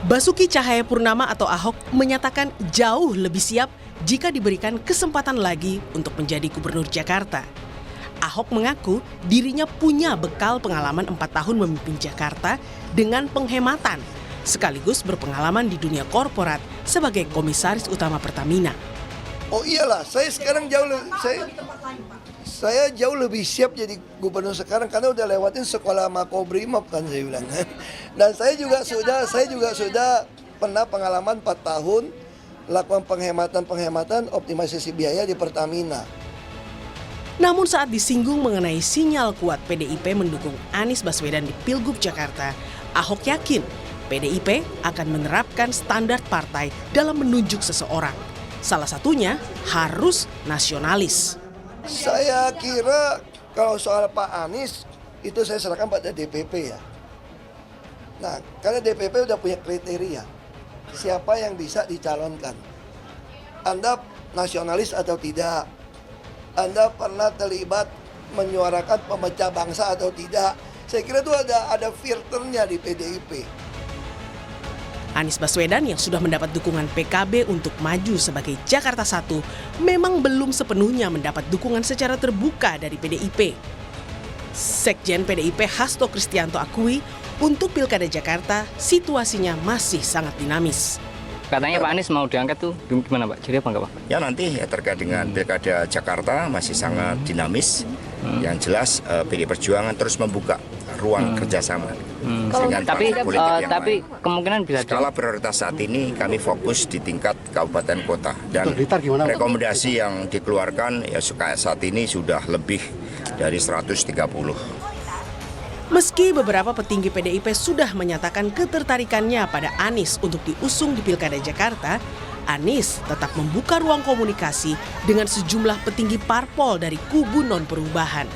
Basuki Cahayapurnama atau Ahok menyatakan jauh lebih siap jika diberikan kesempatan lagi untuk menjadi gubernur Jakarta. Ahok mengaku dirinya punya bekal pengalaman 4 tahun memimpin Jakarta dengan penghematan, sekaligus berpengalaman di dunia korporat sebagai komisaris utama Pertamina. Oh iyalah, saya sekarang saya jauh lebih siap jadi gubernur sekarang karena udah lewatin sekolah Makobrimob kan saya bilang. Dan saya juga sudah pernah pengalaman 4 tahun lakukan penghematan optimalisasi biaya di Pertamina. Namun saat disinggung mengenai sinyal kuat PDIP mendukung Anies Baswedan di Pilgub Jakarta, Ahok yakin PDIP akan menerapkan standar partai dalam menunjuk seseorang. Salah satunya harus nasionalis. Saya kira kalau soal Pak Anies itu saya serahkan pada DPP ya. Nah, karena DPP udah punya kriteria siapa yang bisa dicalonkan. Anda nasionalis atau tidak? Anda pernah terlibat menyuarakan pemecah bangsa atau tidak? Saya kira itu ada filternya di PDIP. Anies Baswedan yang sudah mendapat dukungan PKB untuk maju sebagai Jakarta 1 memang belum sepenuhnya mendapat dukungan secara terbuka dari PDIP. Sekjen PDIP Hasto Kristianto akui untuk Pilkada Jakarta situasinya masih sangat dinamis. Katanya Pak Anies mau diangkat tuh gimana Pak? Jadi apa enggak Pak? Ya nanti terkait dengan Pilkada Jakarta masih sangat dinamis. Yang jelas PDI Perjuangan terus membuka ruang kerjasama. Tapi kemungkinan bisa skala prioritas saat ini kami fokus di tingkat kabupaten kota dan rekomendasi yang dikeluarkan ya saat ini sudah lebih dari 130. Meski beberapa petinggi PDIP sudah menyatakan ketertarikannya pada Anies untuk diusung di Pilkada Jakarta, Anies tetap membuka ruang komunikasi dengan sejumlah petinggi parpol dari kubu non-perubahan.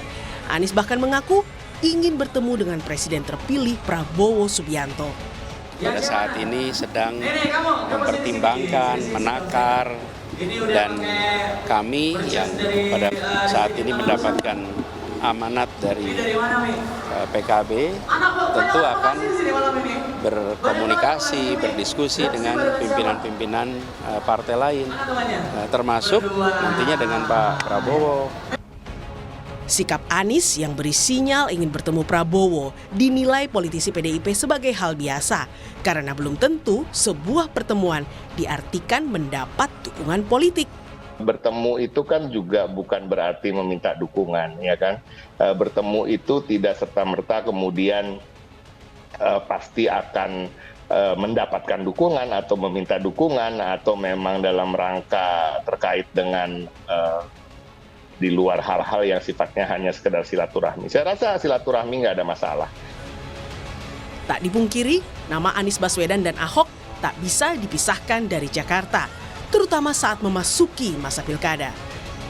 Anies bahkan mengaku ingin bertemu dengan Presiden terpilih Prabowo Subianto. Pada saat ini sedang mempertimbangkan, menakar, dan kami yang pada saat ini mendapatkan amanat dari PKB tentu akan berkomunikasi, berdiskusi dengan pimpinan-pimpinan partai lain, termasuk nantinya dengan Pak Prabowo. Sikap Anies yang beri sinyal ingin bertemu Prabowo dinilai politisi PDIP sebagai hal biasa karena belum tentu sebuah pertemuan diartikan mendapat dukungan politik. Bertemu itu kan juga bukan berarti meminta dukungan, ya kan? Bertemu itu tidak serta-merta kemudian pasti akan mendapatkan dukungan atau meminta dukungan atau memang dalam rangka terkait dengan di luar hal-hal yang sifatnya hanya sekedar silaturahmi. Saya rasa silaturahmi nggak ada masalah. Tak dipungkiri, nama Anies Baswedan dan Ahok tak bisa dipisahkan dari Jakarta, terutama saat memasuki masa pilkada.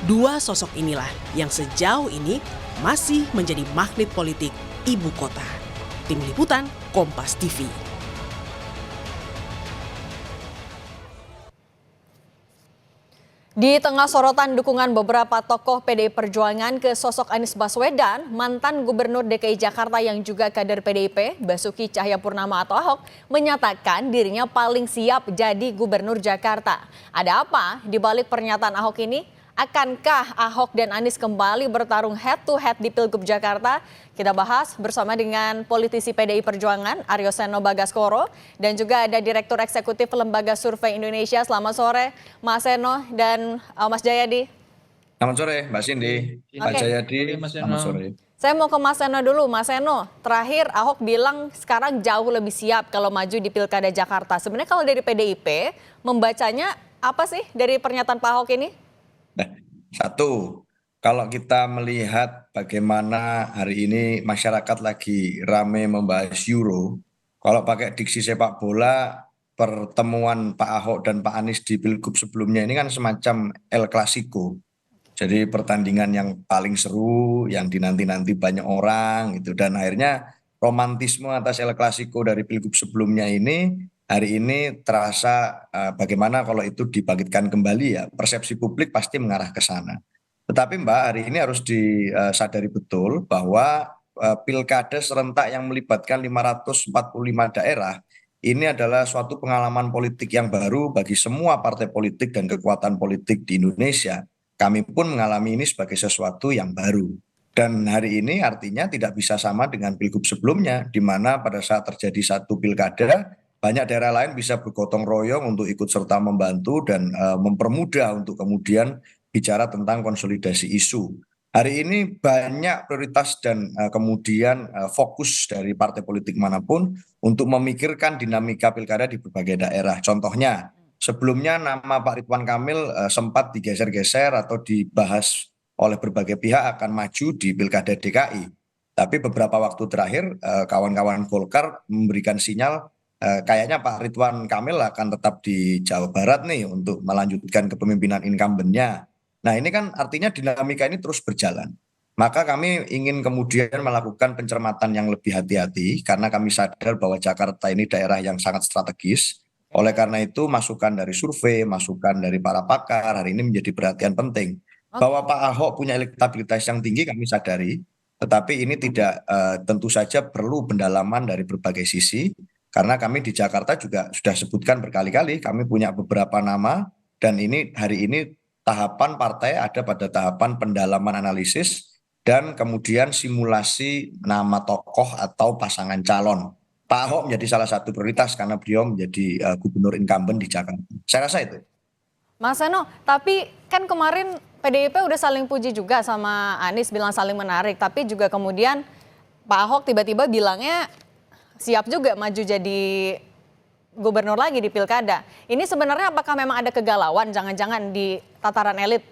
Dua sosok inilah yang sejauh ini masih menjadi magnet politik ibu kota. Tim Liputan, Kompas TV. Di tengah sorotan dukungan beberapa tokoh PDI Perjuangan ke sosok Anies Baswedan, mantan Gubernur DKI Jakarta yang juga kader PDIP, Basuki Cahayapurnama atau Ahok, menyatakan dirinya paling siap jadi Gubernur Jakarta. Ada apa di balik pernyataan Ahok ini? Akankah Ahok dan Anies kembali bertarung head to head di Pilgub Jakarta? Kita bahas bersama dengan politisi PDI Perjuangan Aryo Seno Bagaskoro dan juga ada Direktur Eksekutif Lembaga Survei Indonesia. Selamat sore Mas Seno dan Mas Jayadi. Selamat sore Mbak Cindy, Pak Jayadi, selamat sore. Saya mau ke Mas Seno dulu. Mas Seno, terakhir Ahok bilang sekarang jauh lebih siap kalau maju di Pilkada Jakarta. Sebenarnya kalau dari PDIP membacanya apa sih dari pernyataan Pak Ahok ini? Nah, satu, kalau kita melihat bagaimana hari ini masyarakat lagi rame membahas Euro, kalau pakai diksi sepak bola, pertemuan Pak Ahok dan Pak Anies di Pilgub sebelumnya ini kan semacam El Clasico. Jadi pertandingan yang paling seru, yang dinanti-nanti banyak orang gitu. Dan akhirnya romantisme atas El Clasico dari Pilgub sebelumnya ini hari ini terasa bagaimana kalau itu dibangkitkan kembali ya, persepsi publik pasti mengarah ke sana. Tetapi Mbak, hari ini harus disadari betul bahwa pilkada serentak yang melibatkan 545 daerah ini adalah suatu pengalaman politik yang baru bagi semua partai politik dan kekuatan politik di Indonesia. Kami pun mengalami ini sebagai sesuatu yang baru. Dan hari ini artinya tidak bisa sama dengan pilgub sebelumnya, di mana pada saat terjadi satu pilkada, banyak daerah lain bisa bergotong royong untuk ikut serta membantu dan mempermudah untuk kemudian bicara tentang konsolidasi isu. Hari ini banyak prioritas dan kemudian fokus dari partai politik manapun untuk memikirkan dinamika pilkada di berbagai daerah. Contohnya, sebelumnya nama Pak Ridwan Kamil sempat digeser-geser atau dibahas oleh berbagai pihak akan maju di pilkada DKI. Tapi beberapa waktu terakhir kawan-kawan Golkar memberikan sinyal kayaknya Pak Ridwan Kamil akan tetap di Jawa Barat nih untuk melanjutkan kepemimpinan incumbent-nya. Nah ini kan artinya dinamika ini terus berjalan. Maka kami ingin kemudian melakukan pencermatan yang lebih hati-hati karena kami sadar bahwa Jakarta ini daerah yang sangat strategis. Oleh karena itu masukan dari survei, masukan dari para pakar hari ini menjadi perhatian penting. Bahwa Pak Ahok punya elektabilitas yang tinggi kami sadari, tetapi ini tidak tentu saja perlu pendalaman dari berbagai sisi. Karena kami di Jakarta juga sudah sebutkan berkali-kali kami punya beberapa nama dan ini hari ini tahapan partai ada pada tahapan pendalaman analisis dan kemudian simulasi nama tokoh atau pasangan calon. Pak Ahok menjadi salah satu prioritas karena beliau menjadi gubernur incumbent di Jakarta. Saya rasa itu. Mas Seno, tapi kan kemarin PDIP udah saling puji juga sama Anies, bilang saling menarik, tapi juga kemudian Pak Ahok tiba-tiba bilangnya siap juga maju jadi gubernur lagi di pilkada. Ini sebenarnya apakah memang ada kegalauan jangan-jangan di tataran elit?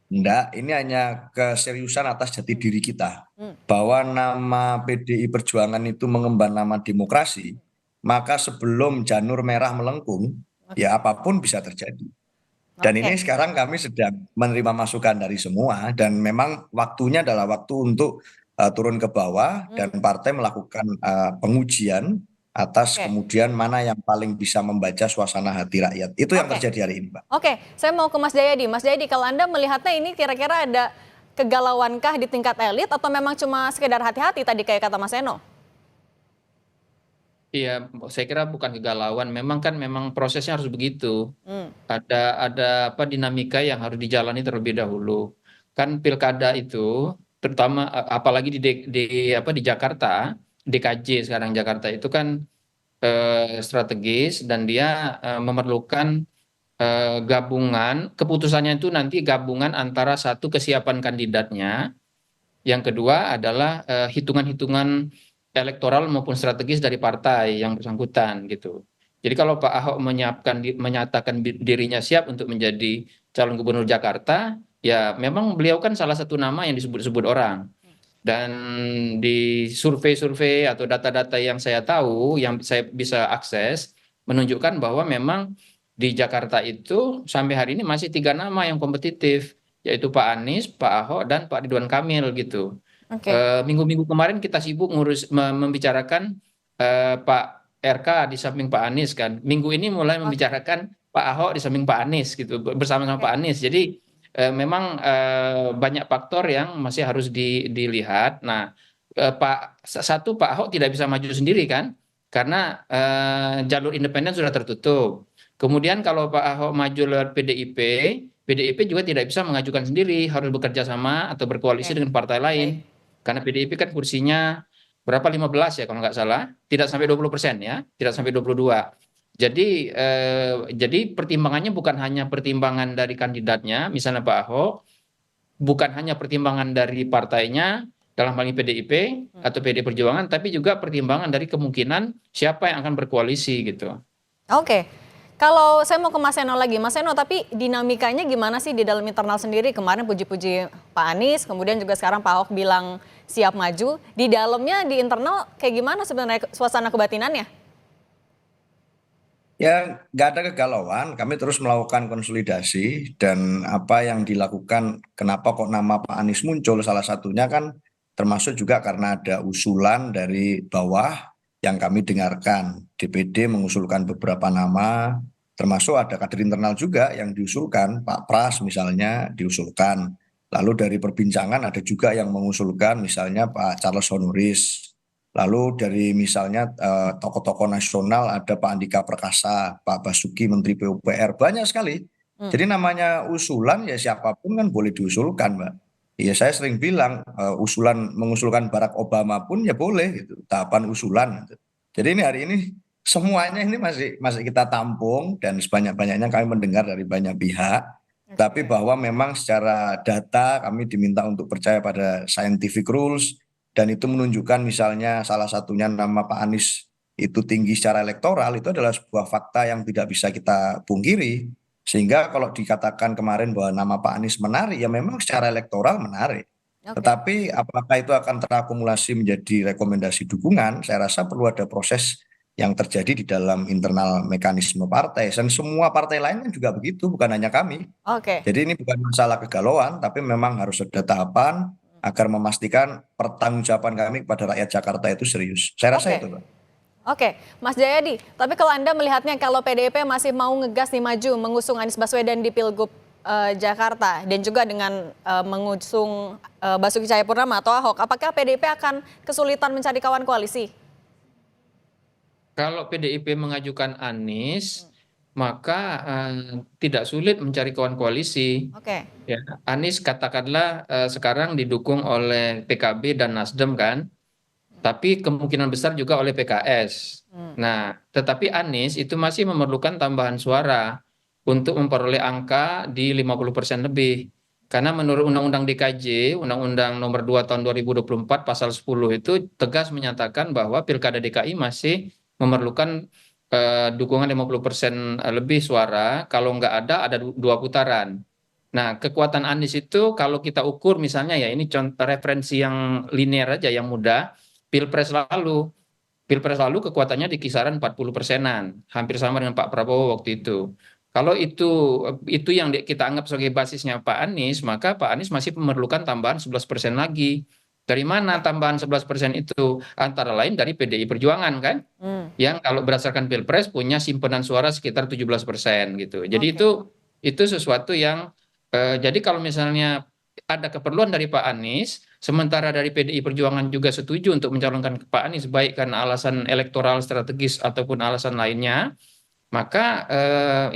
Enggak, ini hanya keseriusan atas jati diri kita. Bahwa nama PDI Perjuangan itu mengemban nama demokrasi, maka sebelum janur merah melengkung, ya apapun bisa terjadi. Dan ini sekarang kami sedang menerima masukan dari semua dan memang waktunya adalah waktu untuk turun ke bawah dan partai melakukan pengujian atas kemudian mana yang paling bisa membaca suasana hati rakyat. Itu yang terjadi hari ini, Mbak. Oke, saya mau ke Mas Jayadi. Mas Jayadi, kalau Anda melihatnya ini kira-kira ada kegalauankah di tingkat elit atau memang cuma sekedar hati-hati tadi kayak kata Mas Seno? Iya, saya kira bukan kegalauan. Memang prosesnya harus begitu. Ada apa dinamika yang harus dijalani terlebih dahulu. Kan pilkada itu terutama apalagi di Jakarta, DKJ sekarang Jakarta itu kan strategis dan dia memerlukan gabungan, keputusannya itu nanti gabungan antara satu kesiapan kandidatnya, yang kedua adalah hitungan-hitungan elektoral maupun strategis dari partai yang bersangkutan gitu. Jadi kalau Pak Ahok menyatakan dirinya siap untuk menjadi calon gubernur Jakarta, ya memang beliau kan salah satu nama yang disebut-sebut orang. Dan di survei-survei atau data-data yang saya tahu, yang saya bisa akses, menunjukkan bahwa memang di Jakarta itu sampai hari ini masih 3 nama yang kompetitif, yaitu Pak Anies, Pak Ahok, dan Pak Ridwan Kamil gitu. Minggu-minggu kemarin kita sibuk membicarakan Pak RK di samping Pak Anies kan. Minggu ini mulai membicarakan Pak Ahok di samping Pak Anies gitu, bersama-sama Pak Anies. Jadi memang banyak faktor yang masih harus dilihat. Nah, Pak Ahok tidak bisa maju sendiri kan, karena jalur independen sudah tertutup. Kemudian kalau Pak Ahok maju lewat PDIP juga tidak bisa mengajukan sendiri, harus bekerja sama atau berkoalisi dengan partai lain. Karena PDIP kan kursinya berapa 15 ya kalau nggak salah, tidak sampai 20% ya, tidak sampai 22. Jadi pertimbangannya bukan hanya pertimbangan dari kandidatnya, misalnya Pak Ahok, bukan hanya pertimbangan dari partainya, dalam hal ini PDIP atau PDI Perjuangan, tapi juga pertimbangan dari kemungkinan siapa yang akan berkoalisi gitu. Oke, kalau saya mau ke Mas Seno lagi, Mas Seno, tapi dinamikanya gimana sih di dalam internal sendiri? Kemarin puji-puji Pak Anies, kemudian juga sekarang Pak Ahok bilang siap maju. Di dalamnya, di internal kayak gimana sebenarnya suasana kebatinannya? Ya, nggak ada kegalauan. Kami terus melakukan konsolidasi dan apa yang dilakukan, kenapa kok nama Pak Anies muncul, salah satunya kan termasuk juga karena ada usulan dari bawah yang kami dengarkan. DPD mengusulkan beberapa nama, termasuk ada kader internal juga yang diusulkan, Pak Pras misalnya diusulkan. Lalu dari perbincangan ada juga yang mengusulkan misalnya Pak Charles Honoris. Lalu dari misalnya tokoh-tokoh nasional ada Pak Andika Perkasa, Pak Basuki Menteri PUPR, banyak sekali. Jadi namanya usulan ya siapapun kan boleh diusulkan, Mbak. Ya saya sering bilang mengusulkan Barack Obama pun ya boleh gitu, tahapan usulan. Gitu. Jadi ini hari ini semuanya ini masih kita tampung dan sebanyak-banyaknya kami mendengar dari banyak pihak. Tapi bahwa memang secara data kami diminta untuk percaya pada scientific rules, dan itu menunjukkan misalnya salah satunya nama Pak Anies itu tinggi secara elektoral, itu adalah sebuah fakta yang tidak bisa kita pungkiri. Sehingga kalau dikatakan kemarin bahwa nama Pak Anies menarik, ya memang secara elektoral menarik. Tetapi apakah itu akan terakumulasi menjadi rekomendasi dukungan, saya rasa perlu ada proses yang terjadi di dalam internal mekanisme partai. Dan semua partai lain kan juga begitu, bukan hanya kami. Jadi ini bukan masalah kegalauan, tapi memang harus ada tahapan agar memastikan pertanggungjawaban kami kepada rakyat Jakarta itu serius. Saya rasa itu, Pak. Oke, Mas Jayadi, tapi kalau Anda melihatnya kalau PDIP masih mau ngegas nih maju mengusung Anies Baswedan di Pilgub Jakarta dan juga dengan mengusung Basuki Cahayapurnama atau Ahok, apakah PDIP akan kesulitan mencari kawan koalisi? Kalau PDIP mengajukan Anies, maka tidak sulit mencari kawan koalisi. Ya, Anies katakanlah sekarang didukung oleh PKB dan Nasdem kan, tapi kemungkinan besar juga oleh PKS. Nah, tetapi Anies itu masih memerlukan tambahan suara untuk memperoleh angka di 50% lebih. Karena menurut Undang-Undang DKJ, Undang-Undang Nomor 2 Tahun 2024 Pasal 10 itu tegas menyatakan bahwa Pilkada DKI masih memerlukan dukungan 50% lebih suara, kalau nggak ada 2 putaran. Nah, kekuatan Anies itu kalau kita ukur misalnya ya, ini contoh referensi yang linear aja, yang mudah, Pilpres lalu kekuatannya di kisaran 40%-an, hampir sama dengan Pak Prabowo waktu itu. Kalau itu yang kita anggap sebagai basisnya Pak Anies, maka Pak Anies masih memerlukan tambahan 11% lagi. Dari mana tambahan 11% itu? Antara lain dari PDI Perjuangan kan, yang kalau berdasarkan Pilpres punya simpanan suara sekitar 17% gitu. Jadi itu sesuatu yang jadi kalau misalnya ada keperluan dari Pak Anies, sementara dari PDI Perjuangan juga setuju untuk mencalonkan Pak Anies baik karena alasan elektoral strategis ataupun alasan lainnya, maka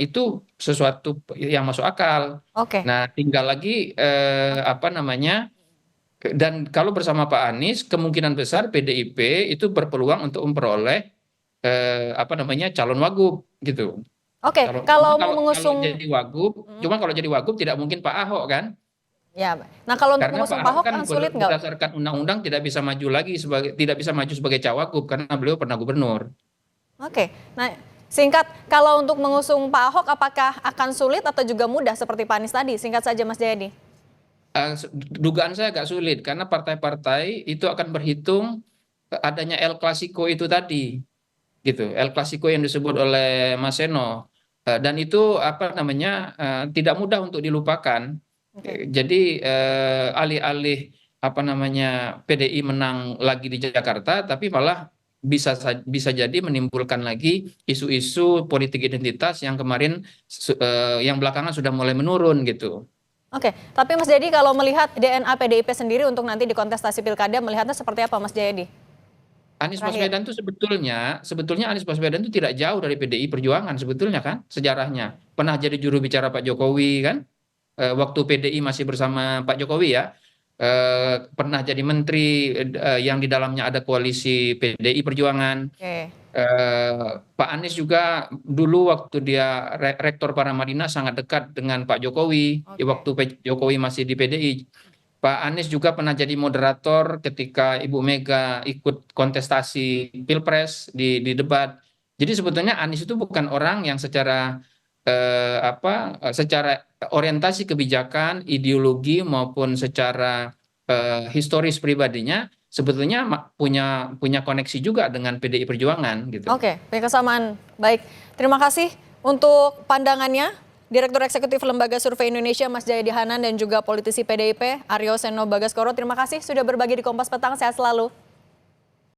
itu sesuatu yang masuk akal. Nah, tinggal lagi dan kalau bersama Pak Anies kemungkinan besar PDIP itu berpeluang untuk memperoleh calon wagub gitu. Kalau mengusung jadi wagub, cuma kalau jadi wagub tidak mungkin Pak Ahok kan? Ya, nah kalau untuk Karena mengusung Pak Pak Ahok Ahok kan kan sulit nggak? berdasarkan undang-undang tidak bisa maju sebagai cawagup karena beliau pernah gubernur. Nah singkat, kalau untuk mengusung Pak Ahok apakah akan sulit atau juga mudah seperti Pak Anies tadi? Singkat saja Mas Jayadi. Dugaan saya agak sulit karena partai-partai itu akan berhitung adanya El Clasico itu tadi, gitu. El Clasico yang disebut oleh Mas Seno, dan itu tidak mudah untuk dilupakan. Jadi alih-alih PDI menang lagi di Jakarta, tapi malah bisa jadi menimbulkan lagi isu-isu politik identitas yang kemarin yang belakangan sudah mulai menurun gitu. Tapi Mas Jayadi kalau melihat DNA PDIP sendiri untuk nanti di kontestasi pilkada melihatnya seperti apa Mas Jayadi? Anies Baswedan itu sebetulnya Anies Baswedan itu tidak jauh dari PDI Perjuangan sebetulnya kan, sejarahnya. Pernah jadi juru bicara Pak Jokowi kan, waktu PDI masih bersama Pak Jokowi ya. Pernah jadi menteri yang di dalamnya ada koalisi PDI Perjuangan. Pak Anies juga dulu waktu dia rektor Paramadina sangat dekat dengan Pak Jokowi waktu Jokowi masih di PDI. Pak Anies juga pernah jadi moderator ketika Ibu Mega ikut kontestasi Pilpres di debat. Jadi sebetulnya Anies itu bukan orang yang secara orientasi kebijakan, ideologi maupun secara historis pribadinya sebetulnya punya koneksi juga dengan PDI Perjuangan gitu. Punya kesamaan. Baik, terima kasih untuk pandangannya. Direktur Eksekutif Lembaga Survei Indonesia Mas Jayadi Hanan dan juga politisi PDIP Aryo Seno Bagaskoro. Terima kasih sudah berbagi di Kompas Petang. Sehat selalu.